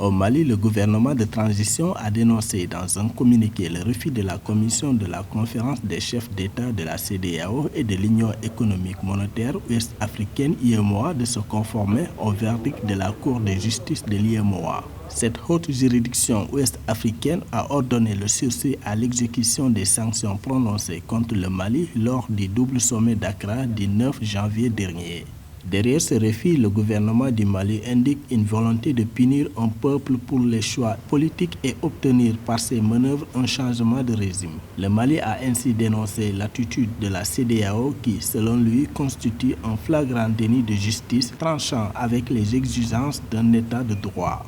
Au Mali, le gouvernement de transition a dénoncé dans un communiqué le refus de la commission de la conférence des chefs d'État de la CEDEAO et de l'Union économique monétaire ouest-africaine (UEMOA) de se conformer au verdict de la Cour de justice de l'UEMOA. Cette haute juridiction ouest-africaine a ordonné le sursis à l'exécution des sanctions prononcées contre le Mali lors du double sommet d'Accra du 9 janvier dernier. Derrière ce refus, le gouvernement du Mali indique une volonté de punir un peuple pour les choix politiques et obtenir par ses manœuvres un changement de régime. Le Mali a ainsi dénoncé l'attitude de la CEDEAO qui, selon lui, constitue un flagrant déni de justice tranchant avec les exigences d'un état de droit.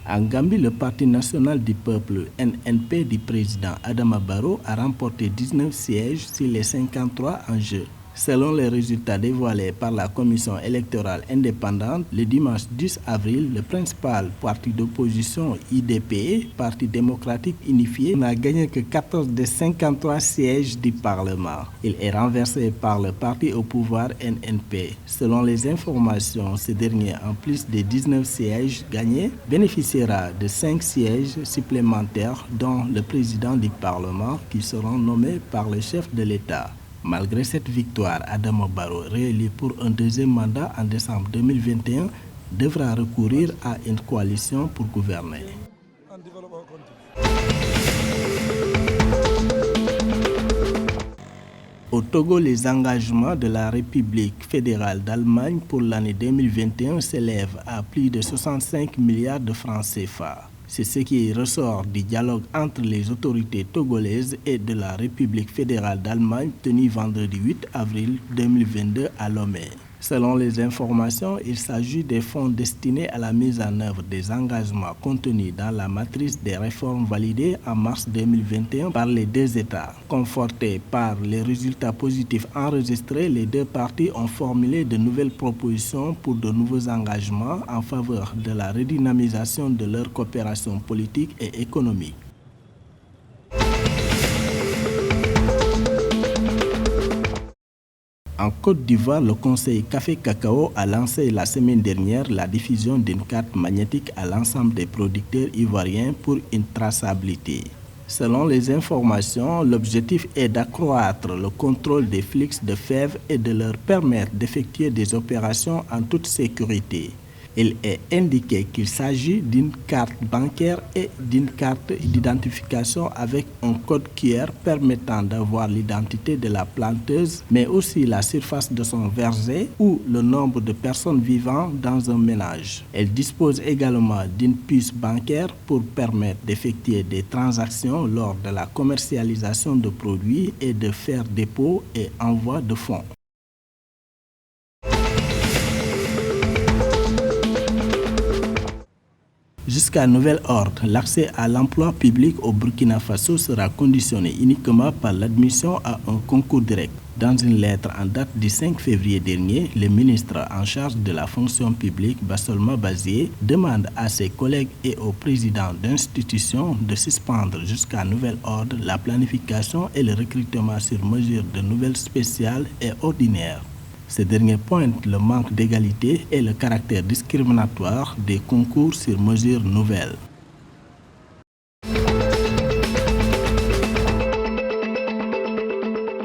En Gambie, le Parti national du peuple NNP du président Adama Barrow a remporté 19 sièges sur les 53 en jeu. Selon les résultats dévoilés par la commission électorale indépendante, le dimanche 10 avril, le principal parti d'opposition IDP, Parti démocratique unifié, n'a gagné que 14 des 53 sièges du Parlement. Il est renversé par le parti au pouvoir NNP. Selon les informations, ce dernier, en plus des 19 sièges gagnés, bénéficiera de 5 sièges supplémentaires, dont le président du Parlement, qui seront nommés par le chef de l'État. Malgré cette victoire, Adama Barrow, réélu pour un deuxième mandat en décembre 2021, devra recourir à une coalition pour gouverner. Au Togo, les engagements de la République fédérale d'Allemagne pour l'année 2021 s'élèvent à plus de 65 milliards de francs CFA. C'est ce qui ressort du dialogue entre les autorités togolaises et de la République fédérale d'Allemagne tenu vendredi 8 avril 2022 à Lomé. Selon les informations, il s'agit des fonds destinés à la mise en œuvre des engagements contenus dans la matrice des réformes validées en mars 2021 par les deux États. Confortés par les résultats positifs enregistrés, les deux parties ont formulé de nouvelles propositions pour de nouveaux engagements en faveur de la redynamisation de leur coopération politique et économique. En Côte d'Ivoire, le Conseil Café-Cacao a lancé la semaine dernière la diffusion d'une carte magnétique à l'ensemble des producteurs ivoiriens pour une traçabilité. Selon les informations, l'objectif est d'accroître le contrôle des flux de fèves et de leur permettre d'effectuer des opérations en toute sécurité. Il est indiqué qu'il s'agit d'une carte bancaire et d'une carte d'identification avec un code QR permettant d'avoir l'identité de la planteuse, mais aussi la surface de son verger ou le nombre de personnes vivant dans un ménage. Elle dispose également d'une puce bancaire pour permettre d'effectuer des transactions lors de la commercialisation de produits et de faire dépôt et envoi de fonds. Jusqu'à nouvel ordre, l'accès à l'emploi public au Burkina Faso sera conditionné uniquement par l'admission à un concours direct. Dans une lettre en date du 5 février dernier, le ministre en charge de la fonction publique, Bassolma Bazié, demande à ses collègues et aux présidents d'institutions de suspendre jusqu'à nouvel ordre la planification et le recrutement sur mesure de nouvelles spéciales et ordinaires. Ce dernier pointe le manque d'égalité et le caractère discriminatoire des concours sur mesure nouvelles.